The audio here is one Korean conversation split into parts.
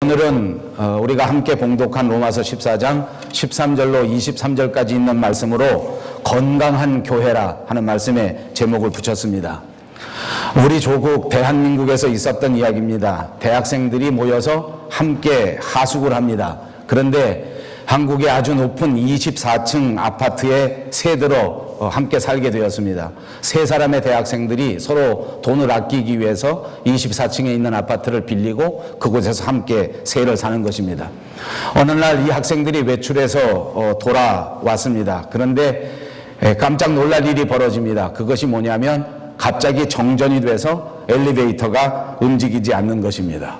오늘은 우리가 함께 봉독한 로마서 14장 13절로 23절까지 있는 말씀으로 건강한 교회라 하는 말씀에 제목을 붙였습니다. 우리 조국 대한민국에서 있었던 이야기입니다. 대학생들이 모여서 함께 하숙을 합니다. 그런데 한국의 아주 높은 24층 아파트에 새들어 함께 살게 되었습니다. 세 사람의 대학생들이 서로 돈을 아끼기 위해서 24층에 있는 아파트를 빌리고 그곳에서 함께 새를 사는 것입니다. 어느 날 이 학생들이 외출해서 돌아왔습니다. 그런데 깜짝 놀랄 일이 벌어집니다. 그것이 뭐냐면 갑자기 정전이 돼서 엘리베이터가 움직이지 않는 것입니다.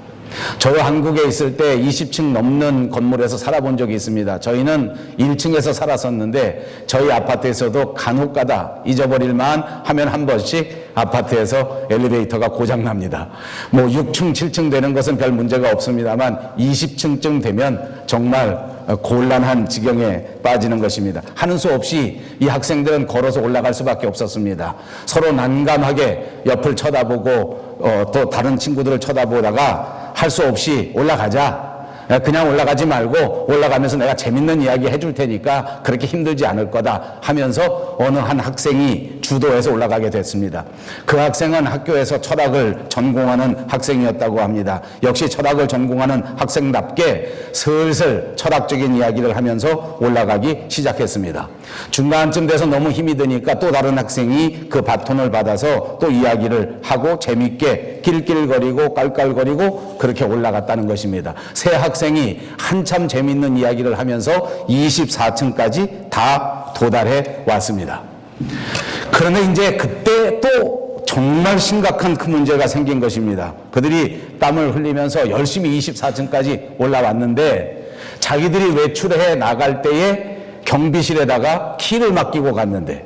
저도 한국에 있을 때 20층 넘는 건물에서 살아본 적이 있습니다. 저희는 1층에서 살았었는데 저희 아파트에서도 간혹가다 잊어버릴만 하면 한 번씩 아파트에서 엘리베이터가 고장납니다. 뭐 6층, 7층 되는 것은 별 문제가 없습니다만 20층쯤 되면 정말 곤란한 지경에 빠지는 것입니다. 하는 수 없이 이 학생들은 걸어서 올라갈 수밖에 없었습니다. 서로 난감하게 옆을 쳐다보고 또 다른 친구들을 쳐다보다가 할 수 없이 올라가자. 그냥 올라가지 말고 올라가면서 내가 재밌는 이야기 해줄 테니까 그렇게 힘들지 않을 거다 하면서 어느 한 학생이 주도해서 올라가게 됐습니다. 그 학생은 학교에서 철학을 전공하는 학생이었다고 합니다. 역시 철학을 전공하는 학생답게 슬슬 철학적인 이야기를 하면서 올라가기 시작했습니다. 중간쯤 돼서 너무 힘이 드니까 또 다른 학생이 그 바톤을 받아서 또 이야기를 하고 재밌게 낄낄거리고 깔깔거리고 그렇게 올라갔다는 것입니다. 세 학생이 한참 재밌는 이야기를 하면서 24층까지 다 도달해 왔습니다. 그런데 이제 그때 또 정말 심각한 큰 문제가 생긴 것입니다. 그들이 땀을 흘리면서 열심히 24층까지 올라왔는데 자기들이 외출해 나갈 때에 경비실에다가 키를 맡기고 갔는데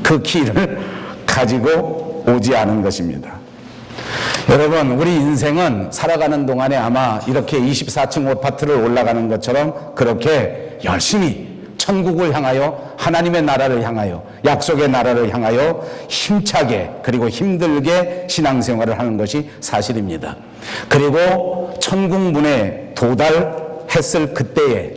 그 키를 가지고 오지 않은 것입니다. 여러분, 우리 인생은 살아가는 동안에 아마 이렇게 24층 아파트를 올라가는 것처럼 그렇게 열심히 천국을 향하여 하나님의 나라를 향하여 약속의 나라를 향하여 힘차게 그리고 힘들게 신앙생활을 하는 것이 사실입니다. 그리고 천국 문에 도달했을 그때에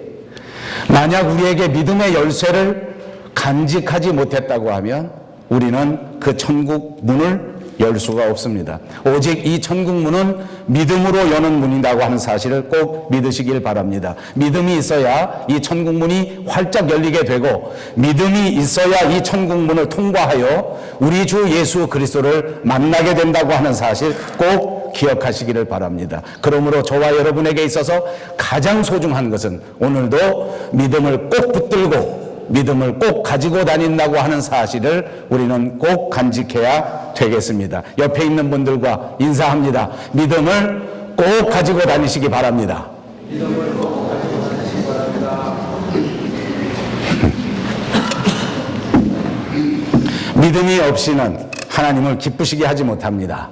만약 우리에게 믿음의 열쇠를 간직하지 못했다고 하면 우리는 그 천국 문을 열 수가 없습니다. 오직 이 천국 문은 믿음으로 여는 문이라고 하는 사실을 꼭 믿으시길 바랍니다. 믿음이 있어야 이 천국 문이 활짝 열리게 되고 믿음이 있어야 이 천국 문을 통과하여 우리 주 예수 그리스도를 만나게 된다고 하는 사실 꼭 기억하시기를 바랍니다. 그러므로 저와 여러분에게 있어서 가장 소중한 것은 오늘도 믿음을 꼭 붙들고 믿음을 꼭 가지고 다닌다고 하는 사실을 우리는 꼭 간직해야 되겠습니다. 옆에 있는 분들과 인사합니다. 믿음을 꼭 가지고 다니시기 바랍니다. 믿음을 꼭 가지고 다니시기 바랍니다. 믿음이 없이는 하나님을 기쁘시게 하지 못합니다.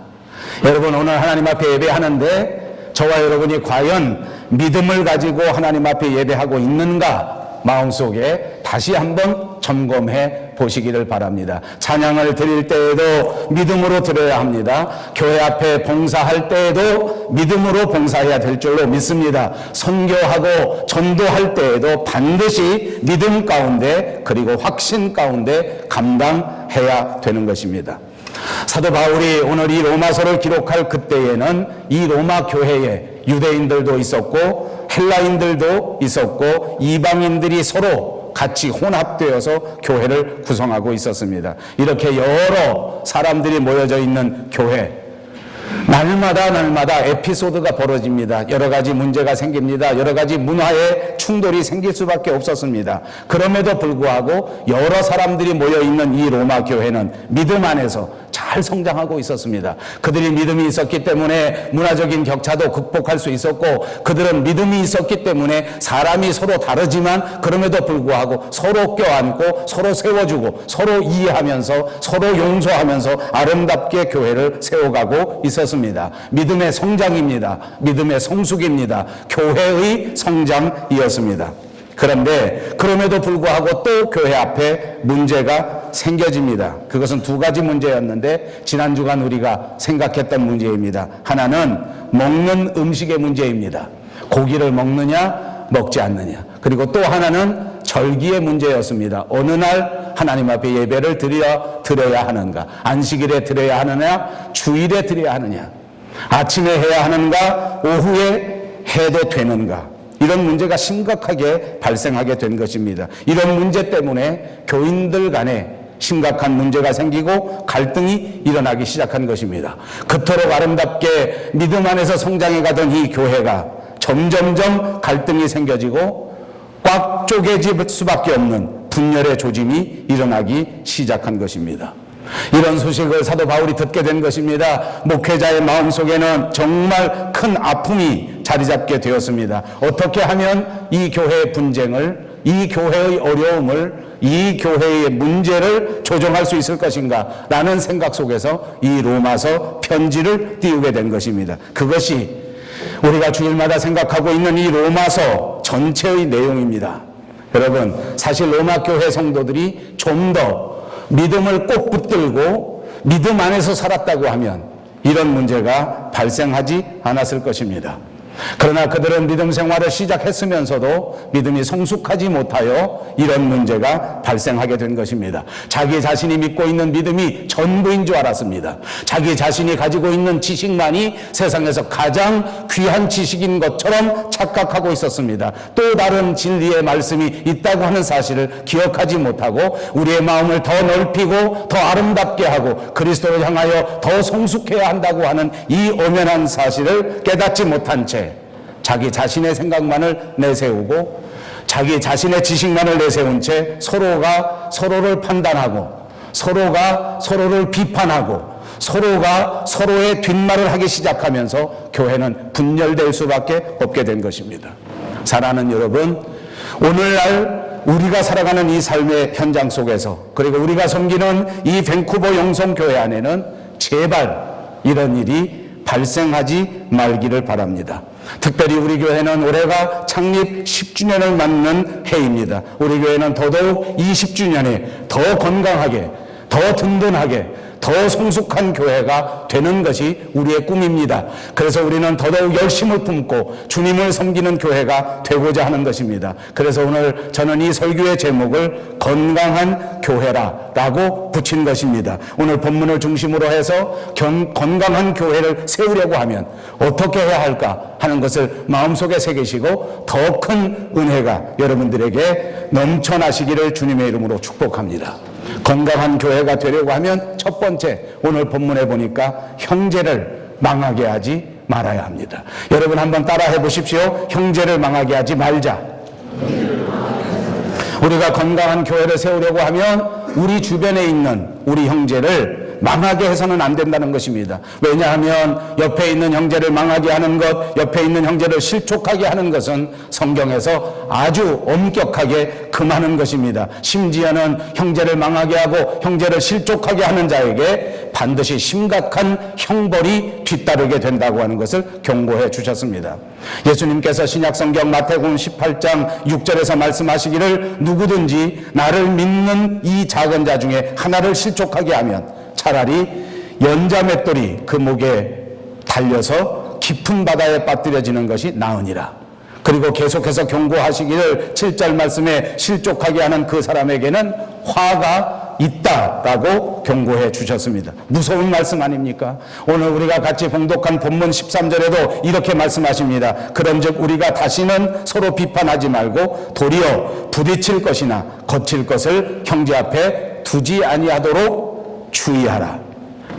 여러분, 오늘 하나님 앞에 예배하는데 저와 여러분이 과연 믿음을 가지고 하나님 앞에 예배하고 있는가 마음속에 다시 한번 점검해 보시기를 바랍니다. 찬양을 드릴 때에도 믿음으로 드려야 합니다. 교회 앞에 봉사할 때에도 믿음으로 봉사해야 될 줄로 믿습니다. 선교하고 전도할 때에도 반드시 믿음 가운데 그리고 확신 가운데 감당해야 되는 것입니다. 사도 바울이 오늘 이 로마서를 기록할 그때에는 이 로마 교회에 유대인들도 있었고 헬라인들도 있었고 이방인들이 서로 같이 혼합되어서 교회를 구성하고 있었습니다. 이렇게 여러 사람들이 모여져 있는 교회, 날마다 에피소드가 벌어집니다. 여러 가지 문제가 생깁니다. 여러 가지 문화의 충돌이 생길 수밖에 없었습니다. 그럼에도 불구하고 여러 사람들이 모여있는 이 로마 교회는 믿음 안에서 잘 성장하고 있었습니다. 그들이 믿음이 있었기 때문에 문화적인 격차도 극복할 수 있었고 그들은 믿음이 있었기 때문에 사람이 서로 다르지만 그럼에도 불구하고 서로 껴안고 서로 세워주고 서로 이해하면서 서로 용서하면서 아름답게 교회를 세워가고 있었습니다. 믿음의 성장입니다. 믿음의 성숙입니다. 교회의 성장이었습니다. 그런데 그럼에도 불구하고 또 교회 앞에 문제가 생겨집니다. 그것은 두 가지 문제였는데 지난 주간 우리가 생각했던 문제입니다. 하나는 먹는 음식의 문제입니다. 고기를 먹느냐 먹지 않느냐. 그리고 또 하나는 절기의 문제였습니다. 어느 날 하나님 앞에 예배를 드려야 하는가, 안식일에 드려야 하느냐, 주일에 드려야 하느냐, 아침에 해야 하는가, 오후에 해도 되는가, 이런 문제가 심각하게 발생하게 된 것입니다. 이런 문제 때문에 교인들 간에 심각한 문제가 생기고 갈등이 일어나기 시작한 것입니다. 그토록 아름답게 믿음 안에서 성장해 가던 이 교회가 점점점 갈등이 생겨지고 꽉 쪼개질 수밖에 없는 분열의 조짐이 일어나기 시작한 것입니다. 이런 소식을 사도 바울이 듣게 된 것입니다. 목회자의 마음속에는 정말 큰 아픔이 자리 잡게 되었습니다. 어떻게 하면 이 교회의 분쟁을, 이 교회의 어려움을, 이 교회의 문제를 조정할 수 있을 것인가 라는 생각 속에서 이 로마서 편지를 띄우게 된 것입니다. 그것이 우리가 주일마다 생각하고 있는 이 로마서 전체의 내용입니다. 여러분, 사실 로마 교회 성도들이 좀 더 믿음을 꼭 붙들고 믿음 안에서 살았다고 하면 이런 문제가 발생하지 않았을 것입니다. 그러나 그들은 믿음 생활을 시작했으면서도 믿음이 성숙하지 못하여 이런 문제가 발생하게 된 것입니다. 자기 자신이 믿고 있는 믿음이 전부인 줄 알았습니다. 자기 자신이 가지고 있는 지식만이 세상에서 가장 귀한 지식인 것처럼 착각하고 있었습니다. 또 다른 진리의 말씀이 있다고 하는 사실을 기억하지 못하고 우리의 마음을 더 넓히고 더 아름답게 하고 그리스도를 향하여 더 성숙해야 한다고 하는 이 엄연한 사실을 깨닫지 못한 채 자기 자신의 생각만을 내세우고 자기 자신의 지식만을 내세운 채 서로가 서로를 판단하고 서로가 서로를 비판하고 서로가 서로의 뒷말을 하기 시작하면서 교회는 분열될 수밖에 없게 된 것입니다. 사랑하는 여러분, 오늘날 우리가 살아가는 이 삶의 현장 속에서 그리고 우리가 섬기는 이 밴쿠버 영성교회 안에는 제발 이런 일이 발생하지 말기를 바랍니다. 특별히 우리 교회는 올해가 창립 10주년을 맞는 해입니다. 우리 교회는 더더욱 이 10주년에 더 건강하게, 더 든든하게, 더 성숙한 교회가 되는 것이 우리의 꿈입니다. 그래서 우리는 더더욱 열심을 품고 주님을 섬기는 교회가 되고자 하는 것입니다. 그래서 오늘 저는 이 설교의 제목을 건강한 교회라고 붙인 것입니다. 오늘 본문을 중심으로 해서 건강한 교회를 세우려고 하면 어떻게 해야 할까 하는 것을 마음속에 새기시고 더 큰 은혜가 여러분들에게 넘쳐나시기를 주님의 이름으로 축복합니다. 건강한 교회가 되려고 하면 첫 번째, 오늘 본문에 보니까 형제를 망하게 하지 말아야 합니다. 여러분 한번 따라해 보십시오. 형제를 망하게 하지 말자. 우리가 건강한 교회를 세우려고 하면 우리 주변에 있는 우리 형제를 망하게 해서는 안 된다는 것입니다. 왜냐하면 옆에 있는 형제를 망하게 하는 것, 옆에 있는 형제를 실족하게 하는 것은 성경에서 아주 엄격하게 금하는 것입니다. 심지어는 형제를 망하게 하고 형제를 실족하게 하는 자에게 반드시 심각한 형벌이 뒤따르게 된다고 하는 것을 경고해 주셨습니다. 예수님께서 신약성경 마태복음 18장 6절에서 말씀하시기를 누구든지 나를 믿는 이 작은 자 중에 하나를 실족하게 하면 차라리 연자맷돌이 그 목에 달려서 깊은 바다에 빠뜨려지는 것이 나으니라. 그리고 계속해서 경고하시기를 7절 말씀에 실족하게 하는 그 사람에게는 화가 있다라고 경고해 주셨습니다. 무서운 말씀 아닙니까? 오늘 우리가 같이 봉독한 본문 13절에도 이렇게 말씀하십니다. 그런즉 우리가 다시는 서로 비판하지 말고 도리어 부딪힐 것이나 거칠 것을 형제 앞에 두지 아니하도록 주의하라.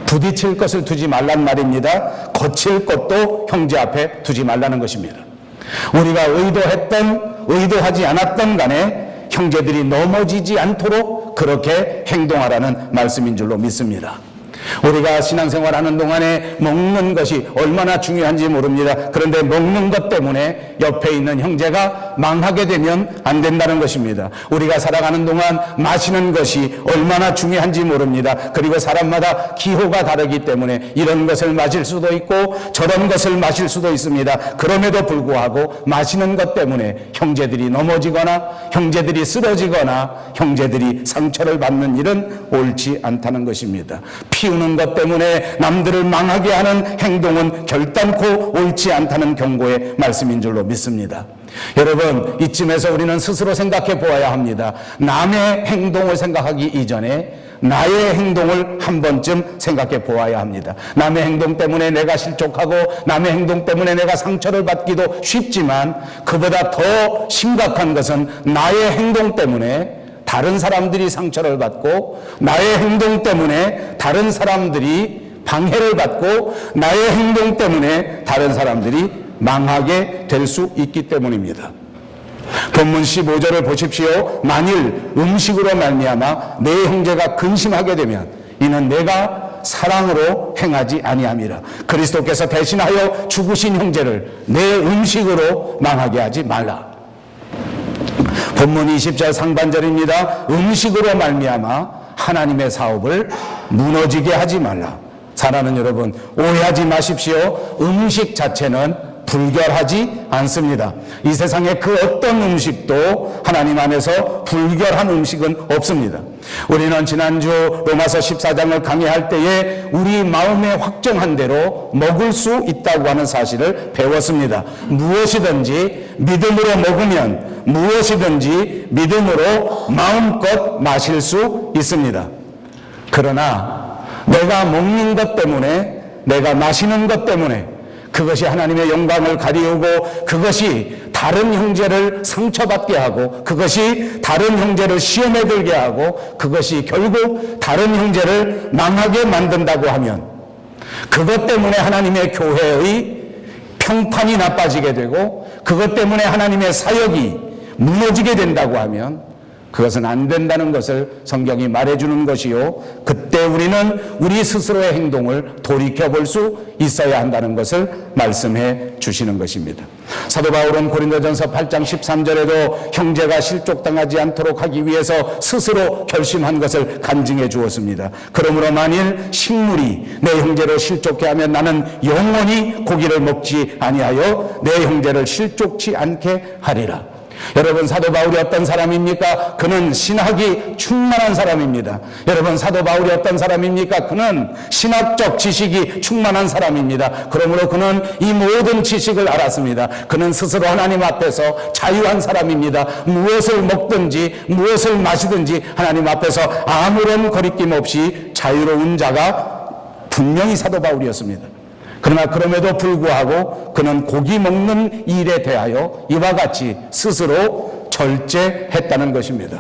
부딪힐 것을 두지 말란 말입니다. 거칠 것도 형제 앞에 두지 말라는 것입니다. 우리가 의도했던 의도하지 않았던 간에 형제들이 넘어지지 않도록 그렇게 행동하라는 말씀인 줄로 믿습니다. 우리가 신앙생활하는 동안에 먹는 것이 얼마나 중요한지 모릅니다. 그런데 먹는 것 때문에 옆에 있는 형제가 망하게 되면 안 된다는 것입니다. 우리가 살아가는 동안 마시는 것이 얼마나 중요한지 모릅니다. 그리고 사람마다 기호가 다르기 때문에 이런 것을 마실 수도 있고 저런 것을 마실 수도 있습니다. 그럼에도 불구하고 마시는 것 때문에 형제들이 넘어지거나 형제들이 쓰러지거나 형제들이 상처를 받는 일은 옳지 않다는 것입니다. 피우는 것 때문에 남들을 망하게 하는 행동은 결단코 옳지 않다는 경고의 말씀인 줄로 믿습니다. 여러분, 이쯤에서 우리는 스스로 생각해 보아야 합니다. 남의 행동을 생각하기 이전에 나의 행동을 한 번쯤 생각해 보아야 합니다. 남의 행동 때문에 내가 실족하고 남의 행동 때문에 내가 상처를 받기도 쉽지만 그보다 더 심각한 것은 나의 행동 때문에 다른 사람들이 상처를 받고 나의 행동 때문에 다른 사람들이 방해를 받고 나의 행동 때문에 다른 사람들이 망하게 될 수 있기 때문입니다. 본문 15절을 보십시오. 만일 음식으로 말미암아 내 형제가 근심하게 되면 이는 내가 사랑으로 행하지 아니함이라. 그리스도께서 대신하여 죽으신 형제를 내 음식으로 망하게 하지 말라. 본문 20절 상반절입니다. 음식으로 말미암아 하나님의 사업을 무너지게 하지 말라. 사랑하는 여러분, 오해하지 마십시오. 음식 자체는 불결하지 않습니다. 이 세상에 그 어떤 음식도 하나님 안에서 불결한 음식은 없습니다. 우리는 지난주 로마서 14장을 강의할 때에 우리 마음에 확정한 대로 먹을 수 있다고 하는 사실을 배웠습니다. 무엇이든지 믿음으로 먹으면 무엇이든지 믿음으로 마음껏 마실 수 있습니다. 그러나 내가 먹는 것 때문에, 내가 마시는 것 때문에 그것이 하나님의 영광을 가리우고 그것이 다른 형제를 상처받게 하고 그것이 다른 형제를 시험에 들게 하고 그것이 결국 다른 형제를 망하게 만든다고 하면 그것 때문에 하나님의 교회의 평판이 나빠지게 되고 그것 때문에 하나님의 사역이 무너지게 된다고 하면 그것은 안 된다는 것을 성경이 말해주는 것이요, 그때 우리는 우리 스스로의 행동을 돌이켜볼 수 있어야 한다는 것을 말씀해 주시는 것입니다. 사도 바울은 고린도전서 8장 13절에도 형제가 실족당하지 않도록 하기 위해서 스스로 결심한 것을 간증해 주었습니다. 그러므로 만일 식물이 내 형제를 실족해 하면 나는 영원히 고기를 먹지 아니하여 내 형제를 실족치 않게 하리라. 여러분, 사도 바울이 어떤 사람입니까? 그는 신학이 충만한 사람입니다. 여러분, 사도 바울이 어떤 사람입니까? 그는 신학적 지식이 충만한 사람입니다. 그러므로 그는 이 모든 지식을 알았습니다. 그는 스스로 하나님 앞에서 자유한 사람입니다. 무엇을 먹든지 무엇을 마시든지 하나님 앞에서 아무런 거리낌 없이 자유로운 자가 분명히 사도 바울이었습니다. 그러나 그럼에도 불구하고 그는 고기 먹는 일에 대하여 이와 같이 스스로 절제했다는 것입니다.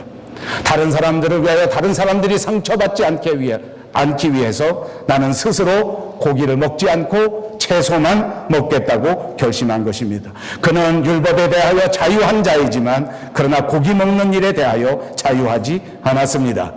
다른 사람들을 위하여 다른 사람들이 상처받지 않기 위해서 나는 스스로 고기를 먹지 않고 채소만 먹겠다고 결심한 것입니다. 그는 율법에 대하여 자유한 자이지만 그러나 고기 먹는 일에 대하여 자유하지 않았습니다.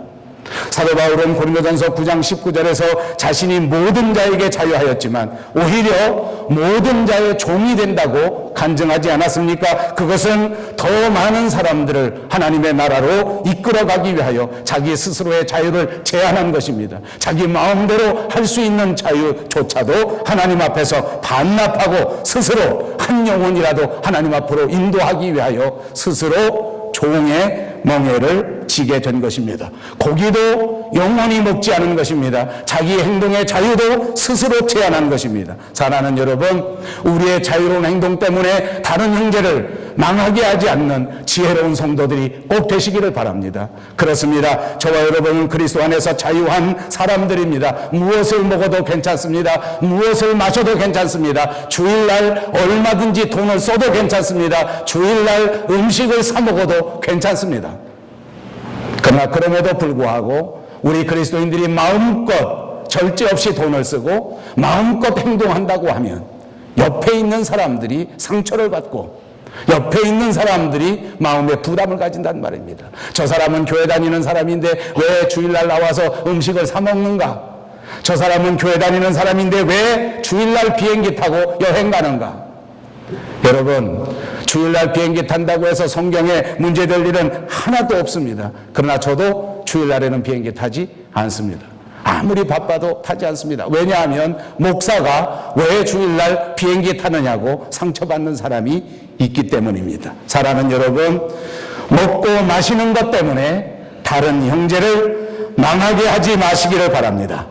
사도 바울은 고린도전서 9장 19절에서 자신이 모든 자에게 자유하였지만 오히려 모든 자의 종이 된다고 간증하지 않았습니까? 그것은 더 많은 사람들을 하나님의 나라로 이끌어가기 위하여 자기 스스로의 자유를 제한한 것입니다. 자기 마음대로 할 수 있는 자유조차도 하나님 앞에서 반납하고 스스로 한 영혼이라도 하나님 앞으로 인도하기 위하여 스스로 종의 멍에를 지게 된 것입니다. 고기도 영원히 먹지 않은 것입니다. 자기 행동의 자유도 스스로 제한한 것입니다. 사랑하는 여러분, 우리의 자유로운 행동 때문에 다른 형제를 망하게 하지 않는 지혜로운 성도들이 꼭 되시기를 바랍니다. 그렇습니다. 저와 여러분은 그리스도 안에서 자유한 사람들입니다. 무엇을 먹어도 괜찮습니다. 무엇을 마셔도 괜찮습니다. 주일날 얼마든지 돈을 써도 괜찮습니다. 주일날 음식을 사 먹어도 괜찮습니다. 그러나 그럼에도 불구하고 우리 그리스도인들이 마음껏 절제 없이 돈을 쓰고 마음껏 행동한다고 하면 옆에 있는 사람들이 상처를 받고 옆에 있는 사람들이 마음에 부담을 가진단 말입니다. 저 사람은 교회 다니는 사람인데 왜 주일날 나와서 음식을 사 먹는가? 저 사람은 교회 다니는 사람인데 왜 주일날 비행기 타고 여행 가는가? 여러분, 주일날 비행기 탄다고 해서 성경에 문제될 일은 하나도 없습니다. 그러나 저도 주일날에는 비행기 타지 않습니다. 아무리 바빠도 타지 않습니다. 왜냐하면 목사가 왜 주일날 비행기 타느냐고 상처받는 사람이 있기 때문입니다. 사랑하는 여러분, 먹고 마시는 것 때문에 다른 형제를 망하게 하지 마시기를 바랍니다.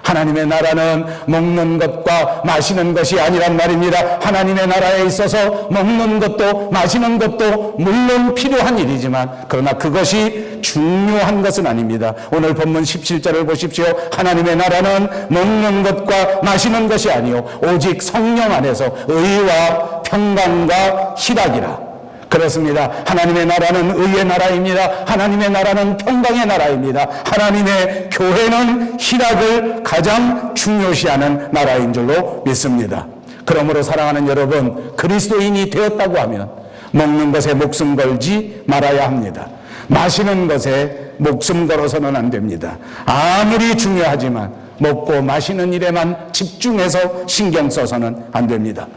하나님의 나라는 먹는 것과 마시는 것이 아니란 말입니다. 하나님의 나라에 있어서 먹는 것도 마시는 것도 물론 필요한 일이지만 그러나 그것이 중요한 것은 아닙니다. 오늘 본문 17절을 보십시오. 하나님의 나라는 먹는 것과 마시는 것이 아니요 오직 성령 안에서 의와 평강과 희락이라. 그렇습니다. 하나님의 나라는 의의 나라입니다. 하나님의 나라는 평강의 나라입니다. 하나님의 교회는 희락을 가장 중요시하는 나라인 줄로 믿습니다. 그러므로 사랑하는 여러분, 그리스도인이 되었다고 하면 먹는 것에 목숨 걸지 말아야 합니다. 마시는 것에 목숨 걸어서는 안 됩니다. 아무리 중요하지만 먹고 마시는 일에만 집중해서 신경 써서는 안 됩니다.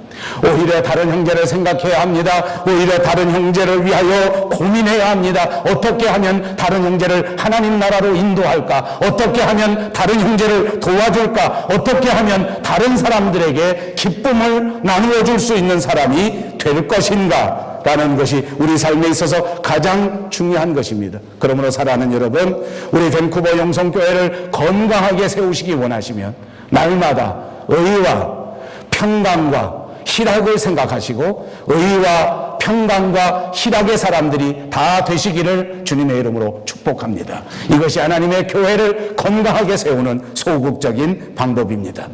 오히려 다른 형제를 생각해야 합니다. 오히려 다른 형제를 위하여 고민해야 합니다. 어떻게 하면 다른 형제를 하나님 나라로 인도할까? 어떻게 하면 다른 형제를 도와줄까? 어떻게 하면 다른 사람들에게 기쁨을 나누어 줄 수 있는 사람이 될 것인가? 라는 것이 우리 삶에 있어서 가장 중요한 것입니다. 그러므로 사랑하는 여러분, 우리 밴쿠버 영성교회를 건강하게 세우시기 원하시면 날마다 의와 평강과 희락을 생각하시고 의와 평강과 희락의 사람들이 다 되시기를 주님의 이름으로 축복합니다. 이것이 하나님의 교회를 건강하게 세우는 소극적인 방법입니다.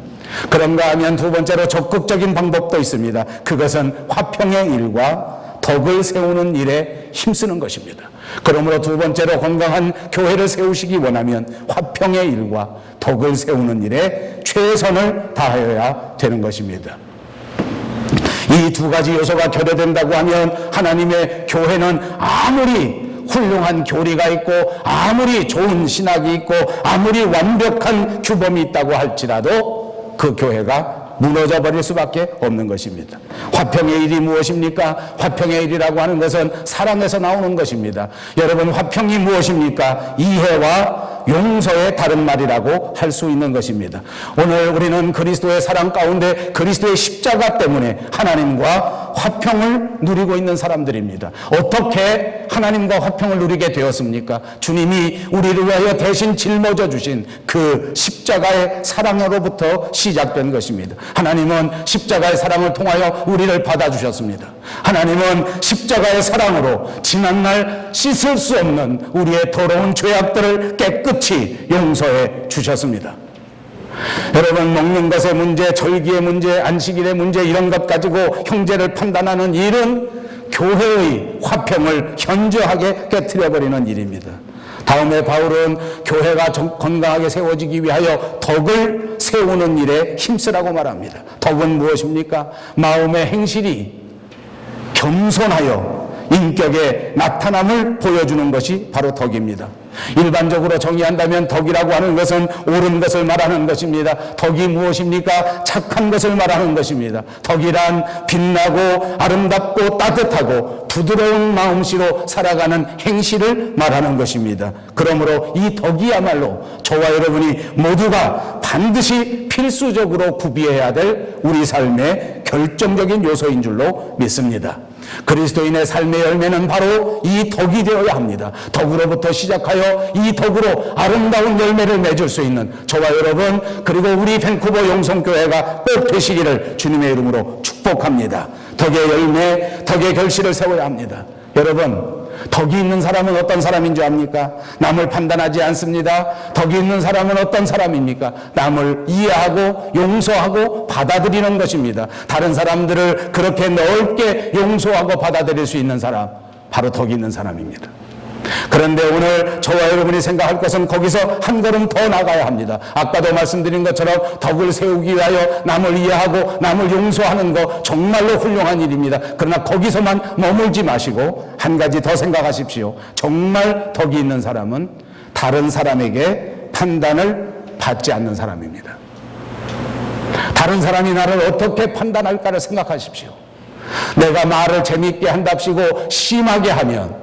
그런가 하면 두 번째로 적극적인 방법도 있습니다. 그것은 화평의 일과 덕을 세우는 일에 힘쓰는 것입니다. 그러므로 두 번째로 건강한 교회를 세우시기 원하면 화평의 일과 덕을 세우는 일에 최선을 다하여야 되는 것입니다. 이 두 가지 요소가 결여된다고 하면 하나님의 교회는 아무리 훌륭한 교리가 있고 아무리 좋은 신학이 있고 아무리 완벽한 규범이 있다고 할지라도 그 교회가 무너져 버릴 수밖에 없는 것입니다. 화평의 일이 무엇입니까? 화평의 일이라고 하는 것은 사랑에서 나오는 것입니다. 여러분, 화평이 무엇입니까? 이해와 용서의 다른 말이라고 할 수 있는 것입니다. 오늘 우리는 그리스도의 사랑 가운데 그리스도의 십자가 때문에 하나님과 화평을 누리고 있는 사람들입니다. 어떻게 하나님과 화평을 누리게 되었습니까? 주님이 우리를 위하여 대신 짊어져 주신 그 십자가의 사랑으로부터 시작된 것입니다. 하나님은 십자가의 사랑을 통하여 우리를 받아주셨습니다. 하나님은 십자가의 사랑으로 지난날 씻을 수 없는 우리의 더러운 죄악들을 깨끗이 용서해 주셨습니다. 여러분, 먹는 것의 문제, 절기의 문제, 안식일의 문제 이런 것 가지고 형제를 판단하는 일은 교회의 화평을 현저하게 깨트려버리는 일입니다. 다음에 바울은 교회가 건강하게 세워지기 위하여 덕을 세우는 일에 힘쓰라고 말합니다. 덕은 무엇입니까? 마음의 행실이 겸손하여 인격의 나타남을 보여주는 것이 바로 덕입니다. 일반적으로 정의한다면 덕이라고 하는 것은 옳은 것을 말하는 것입니다. 덕이 무엇입니까? 착한 것을 말하는 것입니다. 덕이란 빛나고 아름답고 따뜻하고 부드러운 마음씨로 살아가는 행실을 말하는 것입니다. 그러므로 이 덕이야말로 저와 여러분이 모두가 반드시 필수적으로 구비해야 될 우리 삶의 결정적인 요소인 줄로 믿습니다. 그리스도인의 삶의 열매는 바로 이 덕이 되어야 합니다. 덕으로부터 시작하여 이 덕으로 아름다운 열매를 맺을 수 있는 저와 여러분, 그리고 우리 밴쿠버 영성교회가 꼭 되시기를 주님의 이름으로 축복합니다. 덕의 열매, 덕의 결실을 세워야 합니다. 여러분, 덕이 있는 사람은 어떤 사람인 줄 압니까? 남을 판단하지 않습니다. 덕이 있는 사람은 어떤 사람입니까? 남을 이해하고 용서하고 받아들이는 것입니다. 다른 사람들을 그렇게 넓게 용서하고 받아들일 수 있는 사람, 바로 덕이 있는 사람입니다. 그런데 오늘 저와 여러분이 생각할 것은 거기서 한 걸음 더 나가야 합니다. 아까도 말씀드린 것처럼 덕을 세우기 위하여 남을 이해하고 남을 용서하는 거 정말로 훌륭한 일입니다. 그러나 거기서만 머물지 마시고 한 가지 더 생각하십시오. 정말 덕이 있는 사람은 다른 사람에게 판단을 받지 않는 사람입니다. 다른 사람이 나를 어떻게 판단할까를 생각하십시오. 내가 말을 재미있게 한답시고 심하게 하면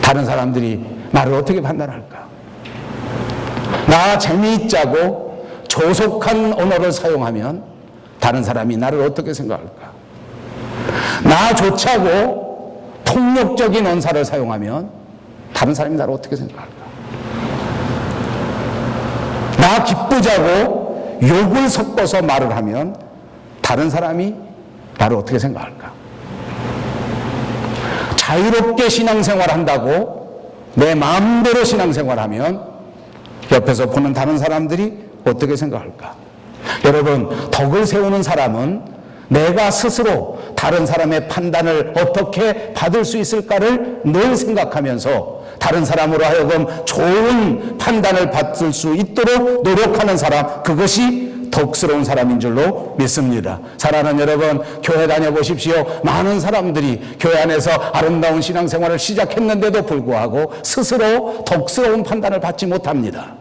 다른 사람들이 나를 어떻게 판단할까? 나 재미있자고 조속한 언어를 사용하면 다른 사람이 나를 어떻게 생각할까? 나 좋자고 폭력적인 언사를 사용하면 다른 사람이 나를 어떻게 생각할까? 나 기쁘자고 욕을 섞어서 말을 하면 다른 사람이 나를 어떻게 생각할까? 자유롭게 신앙생활 한다고 내 마음대로 신앙생활 하면 옆에서 보는 다른 사람들이 어떻게 생각할까? 여러분, 덕을 세우는 사람은 내가 스스로 다른 사람의 판단을 어떻게 받을 수 있을까를 늘 생각하면서 다른 사람으로 하여금 좋은 판단을 받을 수 있도록 노력하는 사람, 그것이 덕스러운 사람인 줄로 믿습니다. 사랑하는 여러분, 교회 다녀보십시오. 많은 사람들이 교회 안에서 아름다운 신앙생활을 시작했는데도 불구하고 스스로 덕스러운 판단을 받지 못합니다.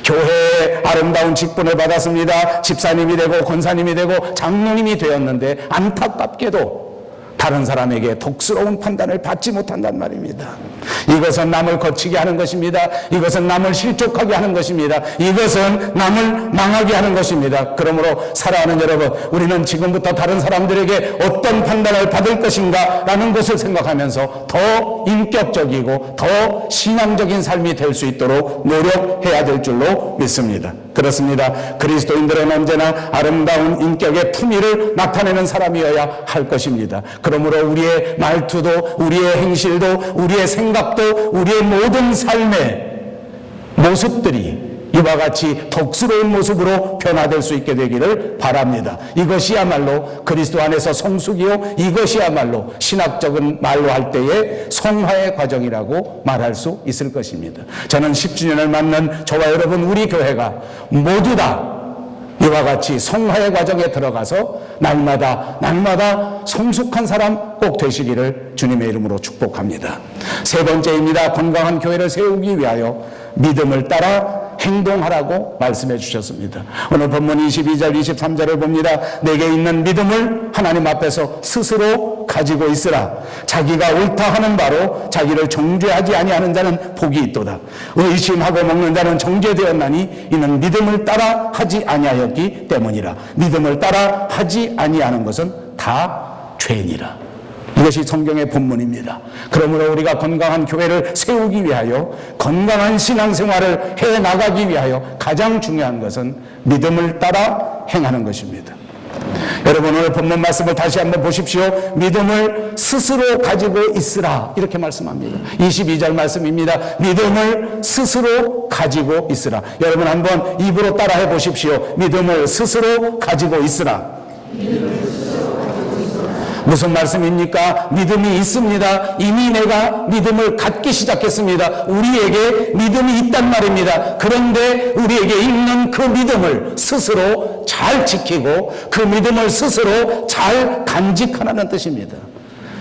교회에 아름다운 직분을 받았습니다. 집사님이 되고 권사님이 되고 장로님이 되었는데 안타깝게도 다른 사람에게 덕스러운 판단을 받지 못한단 말입니다. 이것은 남을 거치게 하는 것입니다. 이것은 남을 실족하게 하는 것입니다. 이것은 남을 망하게 하는 것입니다. 그러므로 사랑하는 여러분, 우리는 지금부터 다른 사람들에게 어떤 판단을 받을 것인가 라는 것을 생각하면서 더 인격적이고 더 신앙적인 삶이 될 수 있도록 노력해야 될 줄로 믿습니다. 그렇습니다. 그리스도인들은 언제나 아름다운 인격의 품위를 나타내는 사람이어야 할 것입니다. 그러므로 우리의 말투도, 우리의 행실도, 우리의 생각도, 우리의 모든 삶의 모습들이 이와 같이 덕스러운 모습으로 변화될 수 있게 되기를 바랍니다. 이것이야말로 그리스도 안에서 성숙이요, 이것이야말로 신학적인 말로 할 때의 성화의 과정이라고 말할 수 있을 것입니다. 저는 10주년을 맞는 저와 여러분, 우리 교회가 모두 다 이와 같이 성화의 과정에 들어가서 날마다 성숙한 사람 꼭 되시기를 주님의 이름으로 축복합니다. 세 번째입니다. 건강한 교회를 세우기 위하여 믿음을 따라 행동하라고 말씀해 주셨습니다. 오늘 본문 22절 23절을 봅니다. 내게 있는 믿음을 하나님 앞에서 스스로 가지고 있으라. 자기가 옳다 하는 바로 자기를 정죄하지 아니하는 자는 복이 있도다. 의심하고 먹는 자는 정죄되었나니 이는 믿음을 따라 하지 아니하였기 때문이라. 믿음을 따라 하지 아니하는 것은 다 죄니라. 이것이 성경의 본문입니다. 그러므로 우리가 건강한 교회를 세우기 위하여, 건강한 신앙생활을 해나가기 위하여 가장 중요한 것은 믿음을 따라 행하는 것입니다. 여러분, 오늘 본문 말씀을 다시 한번 보십시오. 믿음을 스스로 가지고 있으라, 이렇게 말씀합니다. 22절 말씀입니다. 믿음을 스스로 가지고 있으라. 여러분 한번 입으로 따라해 보십시오. 믿음을 스스로 가지고 있으라. 무슨 말씀입니까? 믿음이 있습니다. 이미 내가 믿음을 갖기 시작했습니다. 우리에게 믿음이 있단 말입니다. 그런데 우리에게 있는 그 믿음을 스스로 잘 지키고 그 믿음을 스스로 잘 간직하라는 뜻입니다.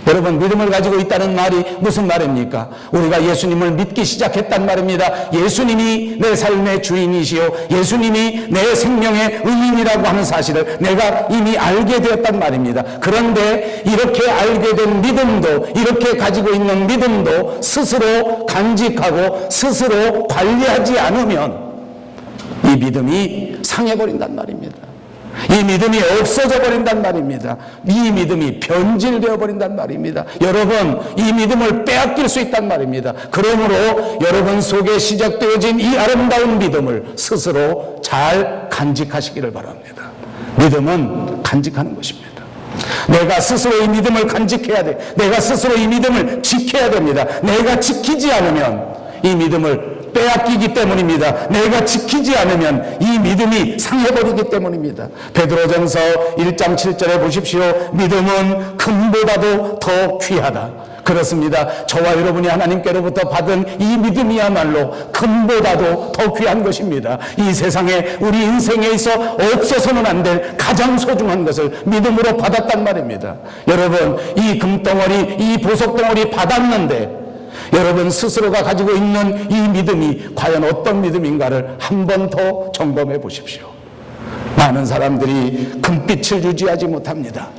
여러분, 믿음을 가지고 있다는 말이 무슨 말입니까? 우리가 예수님을 믿기 시작했단 말입니다. 예수님이 내 삶의 주인이시요, 예수님이 내 생명의 의인이라고 하는 사실을 내가 이미 알게 되었단 말입니다. 그런데 이렇게 알게 된 믿음도, 이렇게 가지고 있는 믿음도 스스로 간직하고 스스로 관리하지 않으면 이 믿음이 상해버린단 말입니다. 이 믿음이 없어져 버린단 말입니다. 이 믿음이 변질되어 버린단 말입니다. 여러분, 이 믿음을 빼앗길 수 있단 말입니다. 그러므로 여러분 속에 시작되어진 이 아름다운 믿음을 스스로 잘 간직하시기를 바랍니다. 믿음은 간직하는 것입니다. 내가 스스로 이 믿음을 간직해야 돼. 내가 스스로 이 믿음을 지켜야 됩니다. 내가 지키지 않으면 이 믿음을 빼앗기기 때문입니다. 내가 지키지 않으면 이 믿음이 상해버리기 때문입니다. 베드로전서 1장 7절에 보십시오. 믿음은 금보다도 더 귀하다. 그렇습니다. 저와 여러분이 하나님께로부터 받은 이 믿음이야말로 금보다도 더 귀한 것입니다. 이 세상에 우리 인생에 있어 없어서는 안 될 가장 소중한 것을 믿음으로 받았단 말입니다. 여러분, 이 금덩어리, 이 보석덩어리 받았는데 여러분 스스로가 가지고 있는 이 믿음이 과연 어떤 믿음인가를 한 번 더 점검해 보십시오. 많은 사람들이 금빛을 유지하지 못합니다.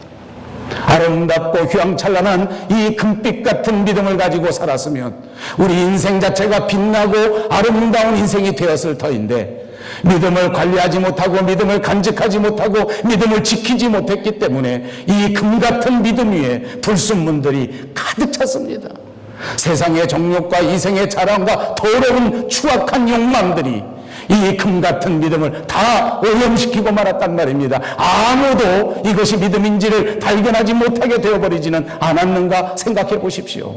아름답고 휘황찬란한 이 금빛 같은 믿음을 가지고 살았으면 우리 인생 자체가 빛나고 아름다운 인생이 되었을 터인데, 믿음을 관리하지 못하고 믿음을 간직하지 못하고 믿음을 지키지 못했기 때문에 이 금 같은 믿음 위에 불순물들이 가득 찼습니다. 세상의 정욕과 이생의 자랑과 더러운 추악한 욕망들이 이 금 같은 믿음을 다 오염시키고 말았단 말입니다. 아무도 이것이 믿음인지를 발견하지 못하게 되어버리지는 않았는가 생각해 보십시오.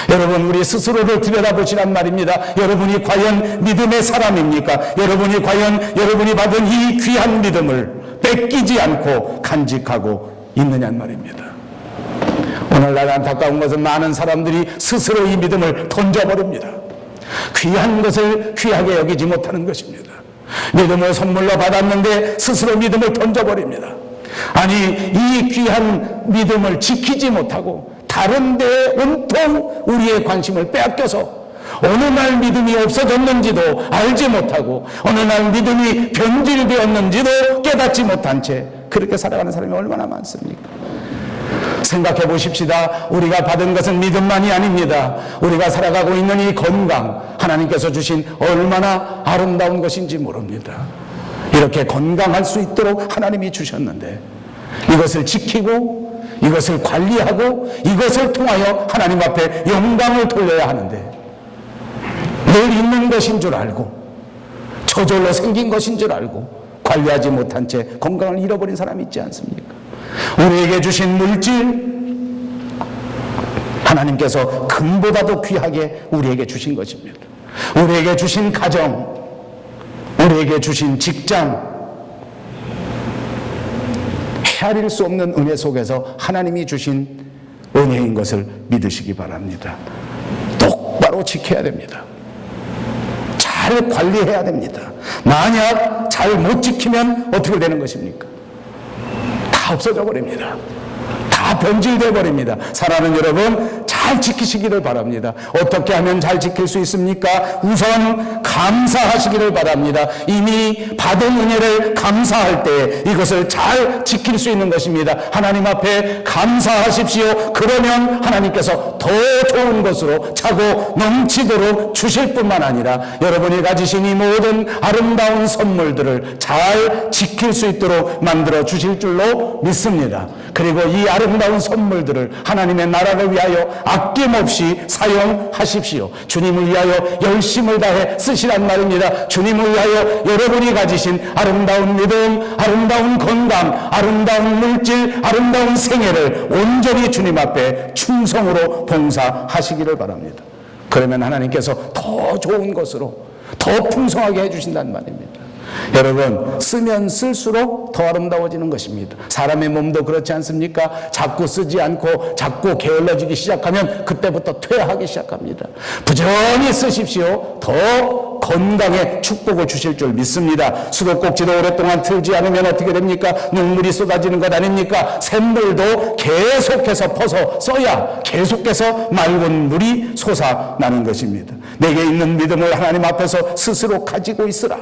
여러분, 우리 스스로를 들여다보시란 말입니다. 여러분이 과연 믿음의 사람입니까? 여러분이 과연 여러분이 받은 이 귀한 믿음을 뺏기지 않고 간직하고 있느냐는 말입니다. 오늘날 안타까운 것은 많은 사람들이 스스로 이 믿음을 던져버립니다. 귀한 것을 귀하게 여기지 못하는 것입니다. 믿음을 선물로 받았는데 스스로 믿음을 던져버립니다. 아니, 이 귀한 믿음을 지키지 못하고 다른 데에 온통 우리의 관심을 빼앗겨서 어느 날 믿음이 없어졌는지도 알지 못하고 어느 날 믿음이 변질되었는지도 깨닫지 못한 채 그렇게 살아가는 사람이 얼마나 많습니까? 생각해 보십시다. 우리가 받은 것은 믿음만이 아닙니다. 우리가 살아가고 있는 이 건강, 하나님께서 주신 얼마나 아름다운 것인지 모릅니다. 이렇게 건강할 수 있도록 하나님이 주셨는데 이것을 지키고 이것을 관리하고 이것을 통하여 하나님 앞에 영광을 돌려야 하는데 늘 있는 것인 줄 알고 저절로 생긴 것인 줄 알고 관리하지 못한 채 건강을 잃어버린 사람이 있지 않습니까? 우리에게 주신 물질, 하나님께서 금보다도 귀하게 우리에게 주신 것입니다. 우리에게 주신 가정, 우리에게 주신 직장, 헤아릴 수 없는 은혜 속에서 하나님이 주신 은혜인 것을 믿으시기 바랍니다. 똑바로 지켜야 됩니다. 잘 관리해야 됩니다. 만약 잘 못 지키면 어떻게 되는 것입니까? 다 없어져 버립니다. 다 변질되어 버립니다. 사랑하는 여러분, 잘 지키시기를 바랍니다. 어떻게 하면 잘 지킬 수 있습니까? 우선 감사하시기를 바랍니다. 이미 받은 은혜를 감사할 때 이것을 잘 지킬 수 있는 것입니다. 하나님 앞에 감사하십시오. 그러면 하나님께서 더 좋은 것으로 차고 넘치도록 주실 뿐만 아니라 여러분이 가지신 이 모든 아름다운 선물들을 잘 지킬 수 있도록 만들어 주실 줄로 믿습니다. 그리고 이 아름다운 선물들을 하나님의 나라를 위하여 아낌없이 사용하십시오. 주님을 위하여 열심을 다해 쓰시란 말입니다. 주님을 위하여 여러분이 가지신 아름다운 믿음, 아름다운 건강, 아름다운 물질, 아름다운 생애를 온전히 주님 앞에 충성으로 봉사하시기를 바랍니다. 그러면 하나님께서 더 좋은 것으로 더 풍성하게 해주신다는 말입니다. 여러분, 쓰면 쓸수록 더 아름다워지는 것입니다. 사람의 몸도 그렇지 않습니까? 자꾸 쓰지 않고 자꾸 게을러지기 시작하면 그때부터 퇴화하기 시작합니다. 부지런히 쓰십시오. 더 건강에 축복을 주실 줄 믿습니다. 수도꼭지도 오랫동안 틀지 않으면 어떻게 됩니까? 눈물이 쏟아지는 것 아닙니까? 샘물도 계속해서 퍼서 써야 계속해서 맑은 물이 솟아나는 것입니다. 내게 있는 믿음을 하나님 앞에서 스스로 가지고 있으라.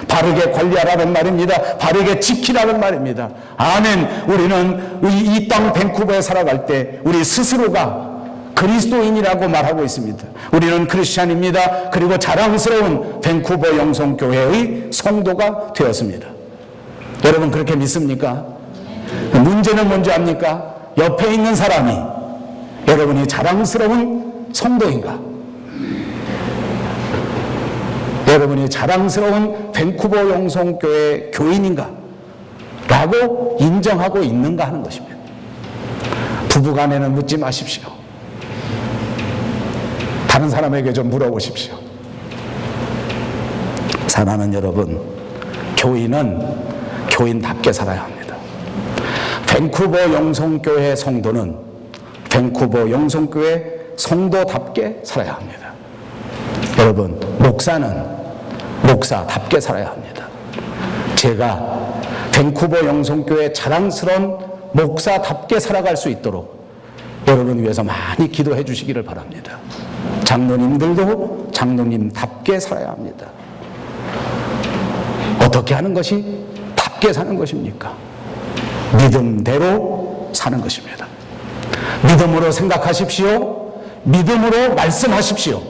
바르게 관리하라는 말입니다. 바르게 지키라는 말입니다. 아멘. 우리는 이 땅 밴쿠버에 살아갈 때 우리 스스로가 그리스도인이라고 말하고 있습니다. 우리는 크리스찬입니다. 그리고 자랑스러운 밴쿠버 영성교회의 성도가 되었습니다. 여러분, 그렇게 믿습니까? 문제는 뭔지 압니까? 옆에 있는 사람이 여러분이 자랑스러운 성도인가? 여러분이 자랑스러운 밴쿠버 영성교회 교인인가? 라고 인정하고 있는가 하는 것입니다. 부부간에는 묻지 마십시오. 다른 사람에게 좀 물어보십시오. 사랑하는 여러분, 교인은 교인답게 살아야 합니다. 밴쿠버 영성교회 성도는 밴쿠버 영성교회 성도답게 살아야 합니다. 여러분, 목사는 목사답게 살아야 합니다. 제가 밴쿠버 영성교회 자랑스러운 목사답게 살아갈 수 있도록 여러분 위해서 많이 기도해 주시기를 바랍니다. 장로님들도 장로님답게 살아야 합니다. 어떻게 하는 것이 답게 사는 것입니까? 믿음대로 사는 것입니다. 믿음으로 생각하십시오. 믿음으로 말씀하십시오.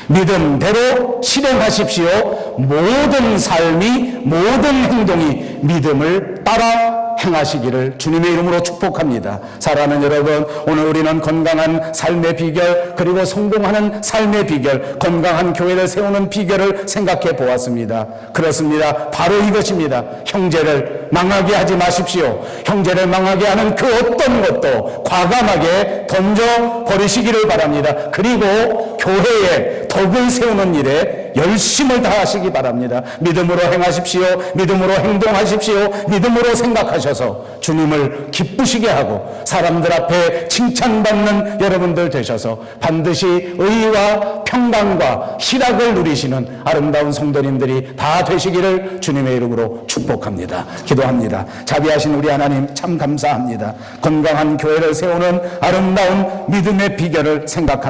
믿음대로 실행하십시오. 모든 삶이, 모든 행동이 믿음을 따라 행하시기를 주님의 이름으로 축복합니다. 사랑하는 여러분, 오늘 우리는 건강한 삶의 비결, 그리고 성공하는 삶의 비결, 건강한 교회를 세우는 비결을 생각해 보았습니다. 그렇습니다. 바로 이것입니다. 형제를 망하게 하지 마십시오. 형제를 망하게 하는 그 어떤 것도 과감하게 던져 버리시기를 바랍니다. 그리고 교회에 덕을 세우는 일에 열심을 다하시기 바랍니다. 믿음으로 행하십시오. 믿음으로 행동하십시오. 믿음으로 생각하셔서 주님을 기쁘시게 하고 사람들 앞에 칭찬받는 여러분들 되셔서 반드시 의와 평강과 희락을 누리시는 아름다운 성도님들이 다 되시기를 주님의 이름으로 축복합니다. 기도합니다. 자비하신 우리 하나님 참 감사합니다. 건강한 교회를 세우는 아름다운 믿음의 비결을 생각합니다.